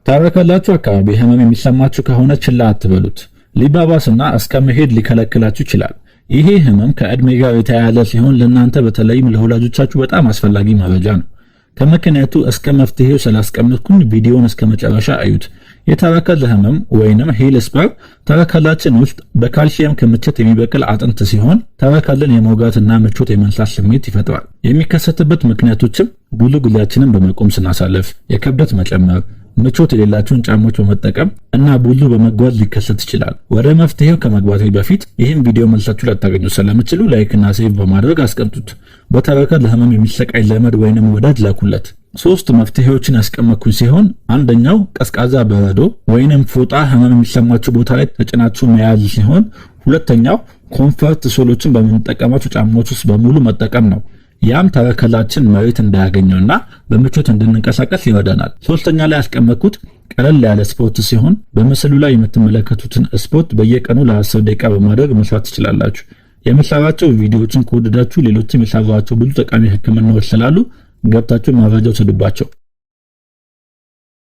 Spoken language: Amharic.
ተረከላችሁ አካባቢ ህመም የሚሰማችሁ ከሆነ ችላ አትበሉት። ሊባባስና እስከ መሄድ ሊከለክላችሁ ይችላል። ይሄ ህመም ከእድሜ ጋር የተያያዘ ሲሆን ለእናንተ በተለይም ለወላጆቻችሁ በጣም አስፈላጊ መረጃ ነው። ከምክንያቱ እስከ መፍትሄው ስላስቀመጥኩኝ ቪዲዮውን እስከ መጨረሻ አዩት። የተረከዝ ህመም ወይንም ሂል ስፐር ተረከዛችን ውስጥ በካልሲየም ክምችት የሚበቅል አጥንት ሲሆን ተረከዝን የመውጋትና ምቾት የመንሳት ስሜት ይፈጥራል። የሚከሰትበት ምክንያቶችም ብዙ ጊዜያችንን በመቆም ስናሳልፍ፣ የክብደት መጨመር፣ ምቾት የሌላቸውን ጫማዎች በመጠቀም እና ብዙ በመጓዝ ሊከሰት ይችላል። ወደ መፍትሄው ከመግባቴ በፊት ይህን ቪዲዮ መልሳችሁ ላታገኙ ስለምትችሉ ላይክ እና ሴቭ በማድረግ አስቀምጡት። በተረከዝ ህመም የሚሰቃይ ዘመድ ወይንም ወዳጅ ላኩለት። 3 መፍትሄዎችን ያስቀመጥኩኝ ሲሆን አንደኛው ቀዝቃዛ በረዶ ወይንም ፎጣ ህመም የሚሰማችሁ ቦታ ላይ ተጭናችሁ መያዝ ሲሆን፣ ሁለተኛው ኮምፈርት ሶሎችን በምንጠቀማቸው ጫማዎች ውስጥ በሙሉ መጠቀም ነው። ያም ተረከዛችን መሬት እንዳያገኘውና በምቾት እንድንንቀሳቀስ ይረዳናል። ሶስተኛ ላይ ያስቀመጥኩት ቀለል ያለ ስፖርት ሲሆን በምስሉ ላይ የምትመለከቱትን ስፖርት በየቀኑ ለ10 ደቂቃ በማድረግ መስራት ትችላላችሁ። የምሰራቸው ቪዲዮዎችን ከወደዳችሁ ሌሎችም የሰራኋቸው ብዙ ጠቃሚ ህክምናዎች ስላሉ ገብታችሁ መረጃው ስዱባቸው።